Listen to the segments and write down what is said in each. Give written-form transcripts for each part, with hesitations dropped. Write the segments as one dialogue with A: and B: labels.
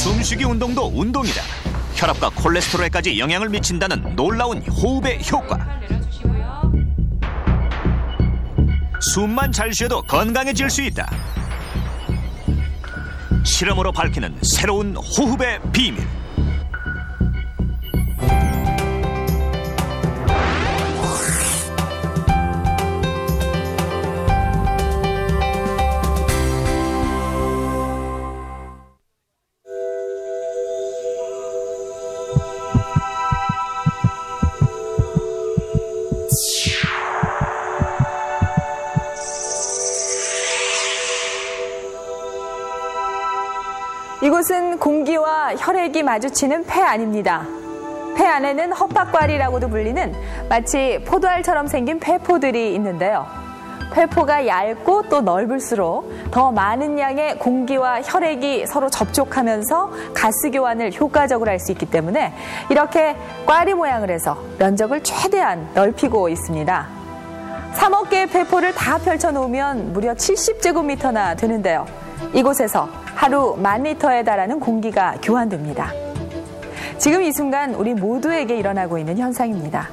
A: 숨쉬기 운동도 운동이다. 혈압과 콜레스테롤에까지 영향을 미친다는 놀라운 호흡의 효과. 숨만 잘 쉬어도 건강해질 수 있다. 실험으로 밝히는 새로운 호흡의 비밀.
B: 이곳은 공기와 혈액이 마주치는 폐 안입니다. 폐 안에는 헛박과리라고도 불리는 마치 포도알처럼 생긴 폐포들이 있는데요. 폐포가 얇고 또 넓을수록 더 많은 양의 공기와 혈액이 서로 접촉하면서 가스 교환을 효과적으로 할 수 있기 때문에 이렇게 꽈리 모양을 해서 면적을 최대한 넓히고 있습니다. 3억 개의 폐포를 다 펼쳐놓으면 무려 70제곱미터나 되는데요. 이곳에서 하루 10,000리터에 달하는 공기가 교환됩니다. 지금 이 순간 우리 모두에게 일어나고 있는 현상입니다.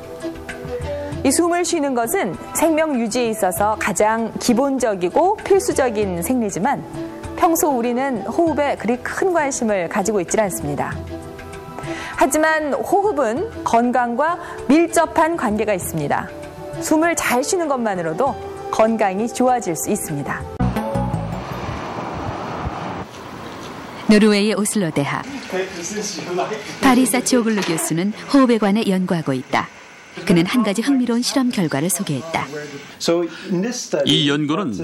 B: 이 숨을 쉬는 것은 생명 유지에 있어서 가장 기본적이고 필수적인 생리지만 평소 우리는 호흡에 그리 큰 관심을 가지고 있지 않습니다. 하지만 호흡은 건강과 밀접한 관계가 있습니다. 숨을 잘 쉬는 것만으로도 건강이 좋아질 수 있습니다.
C: 노르웨이의 오슬로 대학 파리 사치오글루 교수는 호흡에 관해 연구하고 있다. 그는 한 가지 흥미로운 실험 결과를 소개했다.
D: 이 연구는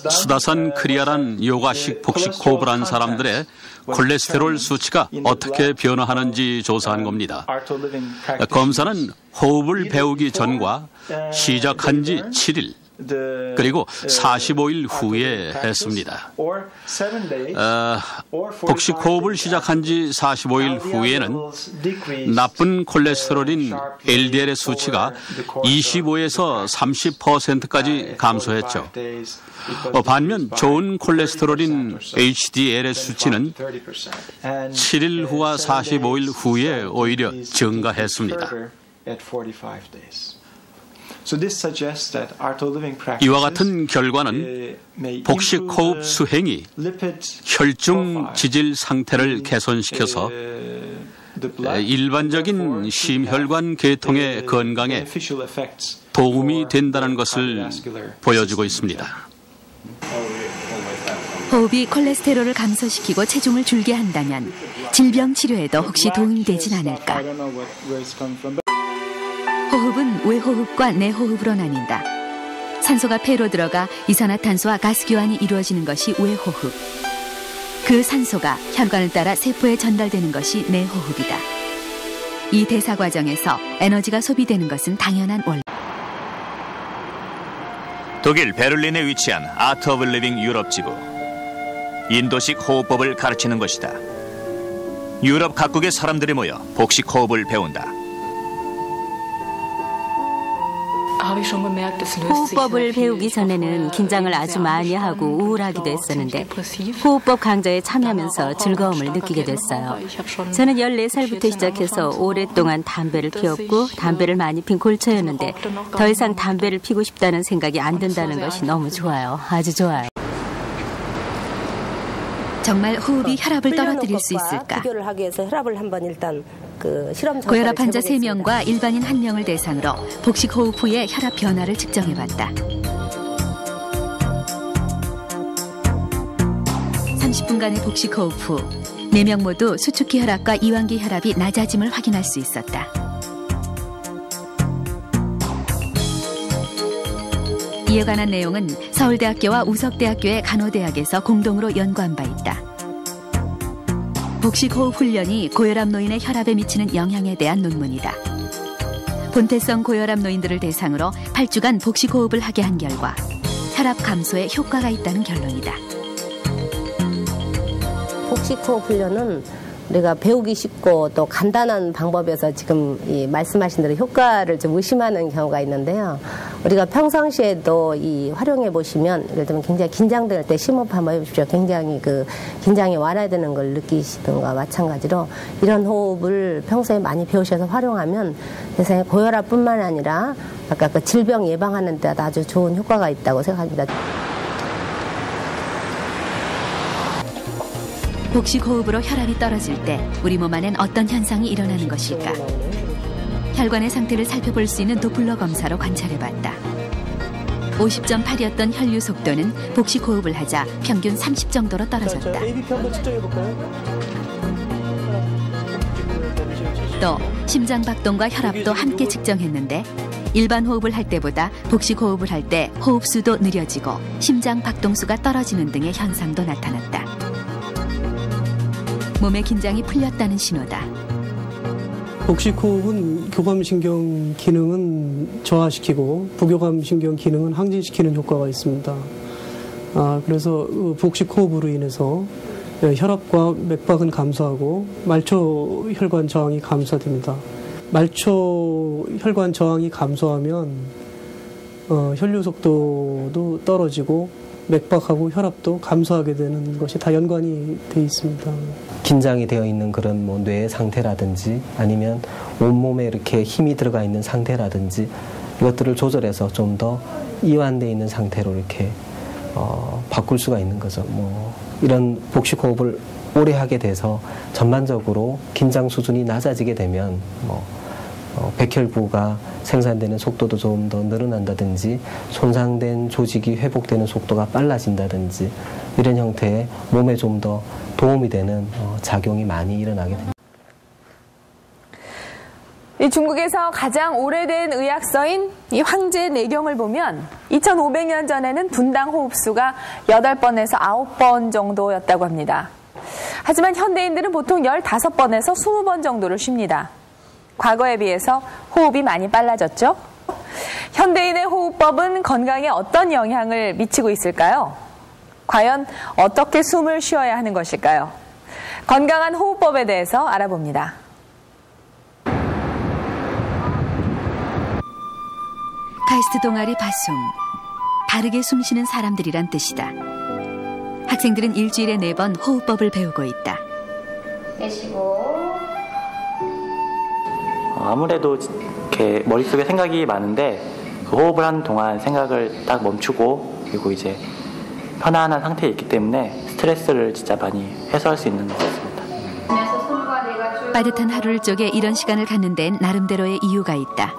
D: 수다산 크리아란 요가식 복식 호흡을 한 사람들의 콜레스테롤 수치가 어떻게 변화하는지 조사한 겁니다. 검사는 호흡을 배우기 전과 시작한 지 7일, 그리고 45일 후에 했습니다. 복식 호흡을 시작한 지 45일 후에는 나쁜 콜레스테롤인 LDL의 수치가 25에서 30%까지 감소했죠. 반면 좋은 콜레스테롤인 HDL의 수치는 7일 후와 45일 후에 오히려 증가했습니다. 이와 같은 결과는 복식 호흡 수행이 혈중 지질 상태를 개선시켜서 일반적인 심혈관 계통의 건강에 도움이 된다는 것을 보여주고 있습니다.
C: 호흡이 콜레스테롤을 감소시키고 체중을 줄게 한다면 질병 치료에도 혹시 도움이 되진 않을까? 호흡은 외호흡과 내호흡으로 나뉜다. 산소가 폐로 들어가 이산화탄소와 가스 교환이 이루어지는 것이 외호흡. 그 산소가 혈관을 따라 세포에 전달되는 것이 내호흡이다. 이 대사 과정에서 에너지가 소비되는 것은 당연한 원리.
A: 독일 베를린에 위치한 아트 오브 리빙 유럽 지부. 인도식 호흡법을 가르치는 것이다. 유럽 각국의 사람들이 모여 복식 호흡을 배운다.
E: 호흡법을 배우기 전에는 긴장을 아주 많이 하고 우울하기도 했었는데 호흡법 강좌에 참여하면서 즐거움을 느끼게 됐어요. 저는 14살부터 시작해서 오랫동안 담배를 피웠고 담배를 많이 핀 골처였는데 더 이상 담배를 피고 싶다는 생각이 안 든다는 것이 너무 좋아요. 아주 좋아요.
C: 정말 호흡이 혈압을 떨어뜨릴 수 있을까?
F: 비교를 하기 위해서 혈압을 한번 일단
C: 고혈압 환자 3명과 일반인 1명을 대상으로 복식 호흡 후의 혈압 변화를 측정해봤다. 30분간의 복식 호흡 후 4명 모두 수축기 혈압과 이완기 혈압이 낮아짐을 확인할 수 있었다. 이에 관한 내용은 서울대학교와 우석대학교의 간호대학에서 공동으로 연구한 바 있다. 복식 호흡 훈련이 고혈압 노인의 혈압에 미치는 영향에 대한 논문이다. 본태성 고혈압 노인들을 대상으로 8주간 복식 호흡을 하게 한 결과 혈압 감소에 효과가 있다는 결론이다.
F: 복식 호흡 훈련은 우리가 배우기 쉽고 또 간단한 방법에서 지금 이 말씀하신 대로 효과를 좀 의심하는 경우가 있는데요. 우리가 평상시에도 이 활용해 보시면 예를 들면 굉장히 긴장될 때 심호흡 한번 해보십시오. 굉장히 긴장이 완화되는 걸 느끼시던 것과 마찬가지로 이런 호흡을 평소에 많이 배우셔서 활용하면 세상에 고혈압뿐만 아니라 아까 그 질병 예방하는 데 아주 좋은 효과가 있다고 생각합니다.
C: 복식 호흡으로 혈압이 떨어질 때 우리 몸 안엔 어떤 현상이 일어나는 것일까? 혈관의 상태를 살펴볼 수 있는 도플러 검사로 관찰해봤다. 50.8이었던 혈류 속도는 복식 호흡을 하자 평균 30 정도로 떨어졌다.
G: ABP 한번 측정해볼까요?
C: 또 심장 박동과 혈압도 함께 측정했는데 일반 호흡을 할 때보다 복식 호흡을 할 때 호흡수도 느려지고 심장 박동수가 떨어지는 등의 현상도 나타났다. 몸의 긴장이 풀렸다는 신호다.
G: 복식 호흡은 교감신경 기능은 저하시키고 부교감신경 기능은 항진시키는 효과가 있습니다. 그래서 복식 호흡으로 인해서 혈압과 맥박은 감소하고 말초 혈관 저항이 감소됩니다. 말초 혈관 저항이 감소하면 혈류 속도도 떨어지고 맥박하고 혈압도 감소하게 되는 것이 다 연관이 돼 있습니다.
H: 긴장이 되어 있는 그런 뭐 뇌의 상태라든지 아니면 온몸에 이렇게 힘이 들어가 있는 상태라든지 이것들을 조절해서 좀 더 이완되어 있는 상태로 이렇게 바꿀 수가 있는 거죠. 뭐 이런 복식 호흡을 오래 하게 돼서 전반적으로 긴장 수준이 낮아지게 되면 백혈구가 생산되는 속도도 좀 더 늘어난다든지 손상된 조직이 회복되는 속도가 빨라진다든지 이런 형태의 몸에 좀 더 도움이 되는 작용이 많이 일어나게 됩니다.
B: 이 중국에서 가장 오래된 의학서인 이 황제내경을 보면 2500년 전에는 분당 호흡수가 8번에서 9번 정도였다고 합니다. 하지만 현대인들은 보통 15번에서 20번 정도를 쉽니다. 과거에 비해서 호흡이 많이 빨라졌죠? 현대인의 호흡법은 건강에 어떤 영향을 미치고 있을까요? 과연 어떻게 숨을 쉬어야 하는 것일까요? 건강한 호흡법에 대해서 알아봅니다.
C: 카이스트 동아리 바숨, 바르게 숨쉬는 사람들이란 뜻이다. 학생들은 일주일에 4번 호흡법을 배우고 있다.
I: 내쉬고 아무래도 이렇게 머릿속에 생각이 많은데 그 호흡을 하는 동안 생각을 딱 멈추고 그리고 이제 편안한 상태에 있기 때문에 스트레스를 진짜 많이 해소할 수 있는 것 같습니다.
C: 빠듯한 하루를 쪼개 이런 시간을 갖는 데엔 나름대로의 이유가 있다.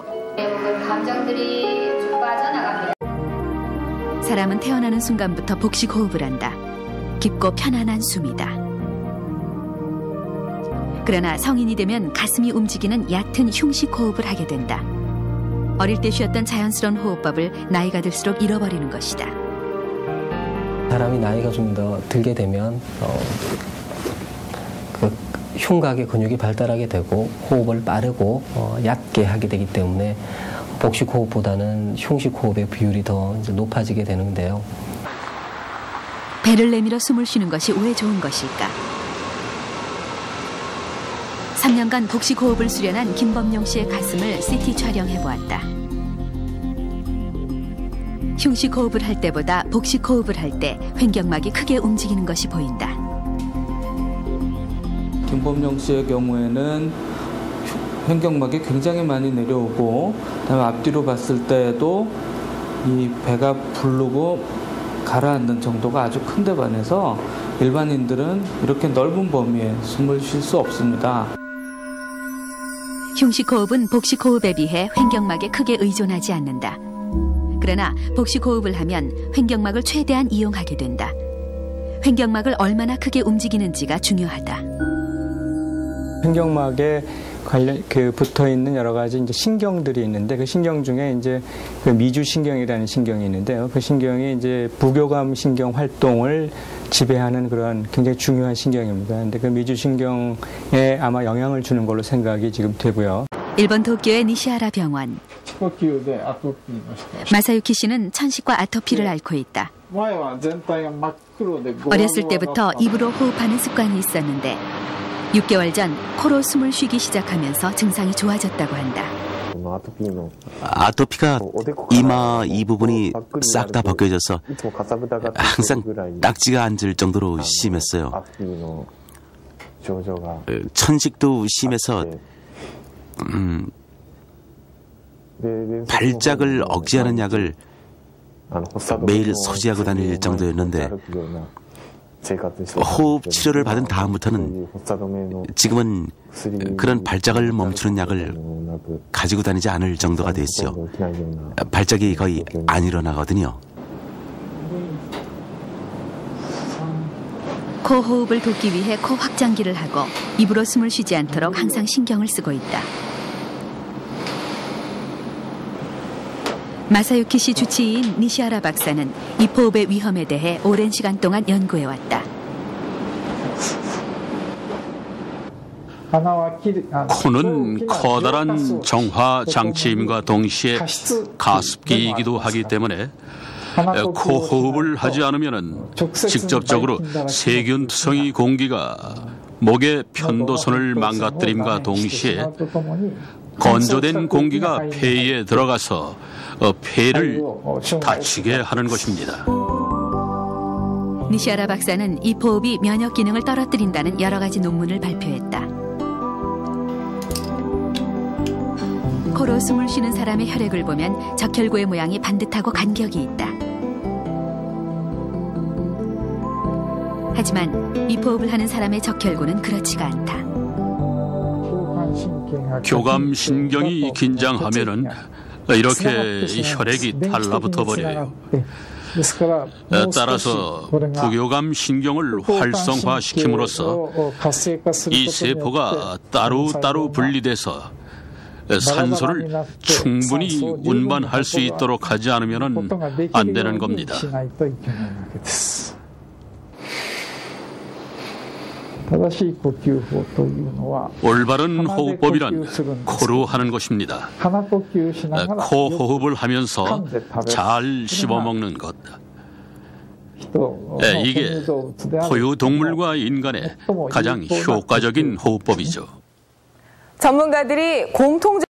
I: 감정들이 쭉 빠져나갑니다.
C: 사람은 태어나는 순간부터 복식 호흡을 한다. 깊고 편안한 숨이다. 그러나 성인이 되면 가슴이 움직이는 얕은 흉식 호흡을 하게 된다. 어릴 때 쉬었던 자연스러운 호흡법을 나이가 들수록 잃어버리는 것이다.
H: 사람이 나이가 좀 더 들게 되면 그 흉곽의 근육이 발달하게 되고 호흡을 빠르고 얕게 하게 되기 때문에 복식 호흡보다는 흉식 호흡의 비율이 더 이제 높아지게 되는데요.
C: 배를 내밀어 숨을 쉬는 것이 왜 좋은 것일까? 3년간 복식 호흡을 수련한 김범용 씨의 가슴을 CT 촬영해 보았다. 흉식 호흡을 할 때보다 복식 호흡을 할 때 횡격막이 크게 움직이는 것이 보인다.
J: 김범용 씨의 경우에는 횡격막이 굉장히 많이 내려오고 그다음에 앞뒤로 봤을 때도 이 배가 부르고 가라앉는 정도가 아주 큰데 반해서 일반인들은 이렇게 넓은 범위에 숨을 쉴 수 없습니다.
C: 흉식 호흡은 복식 호흡에 비해 횡격막에 크게 의존하지 않는다. 그러나 복식 호흡을 하면 횡격막을 최대한 이용하게 된다. 횡격막을 얼마나 크게 움직이는지가 중요하다.
K: 횡격막에 붙어 있는 여러 가지 이제 신경들이 있는데 그 신경 중에 이제 그 미주신경이라는 신경이 있는데요. 그 신경이 이제 부교감 신경 활동을 지배하는 그런 굉장히 중요한 신경입니다. 근데 그 미주신경에 아마 영향을 주는 걸로 생각이 지금 되고요.
C: 일본 도쿄의 니시하라 병원. 마사유키 씨는 천식과 아토피를 앓고 있다. 어렸을 때부터 입으로 호흡하는 습관이 있었는데 6개월 전 코로 숨을 쉬기 시작하면서 증상이 좋아졌다고 한다.
L: 아토피가 이마 이 부분이 싹 다 벗겨져서 항상 딱지가 앉을 정도로 심했어요. 천식도 심해서 발작을 억제하는 약을 매일 소지하고 다닐 정도였는데 호흡 치료를 받은 다음부터는 지금은 그런 발작을 멈추는 약을 가지고 다니지 않을 정도가 됐어요. 발작이 거의 안 일어나거든요.
C: 코 호흡을 돕기 위해 코 확장기를 하고 입으로 숨을 쉬지 않도록 항상 신경을 쓰고 있다. 마사유키 씨 주치의인 니시하라 박사는 입호흡의 위험에 대해 오랜 시간 동안 연구해왔다.
D: 코는 커다란 정화 장치임과 동시에 가습기이기도 하기 때문에 코 호흡을 하지 않으면 직접적으로 세균투성이 공기가 목의 편도선을 망가뜨림과 동시에 건조된 공기가 폐에 들어가서 폐를 다치게 하는 것입니다.
C: 니시하라 박사는 입호흡이 면역 기능을 떨어뜨린다는 여러 가지 논문을 발표했다. 코로 숨을 쉬는 사람의 혈액을 보면 적혈구의 모양이 반듯하고 간격이 있다. 하지만 입호흡을 하는 사람의 적혈구는 그렇지가 않다.
D: 교감신경이 긴장하면은 이렇게 혈액이 달라붙어 버려요. 따라서 부교감신경을 활성화시킴으로써 이 세포가 따로따로 분리돼서 산소를 충분히 운반할 수 있도록 하지 않으면 안 되는 겁니다. 올바른 호흡법이란 코로 하는 것입니다. 코 호흡을 하면서 잘 씹어먹는 것. 이게 포유동물과 인간의 가장 효과적인 호흡법이죠.
B: 전문가들이 공통적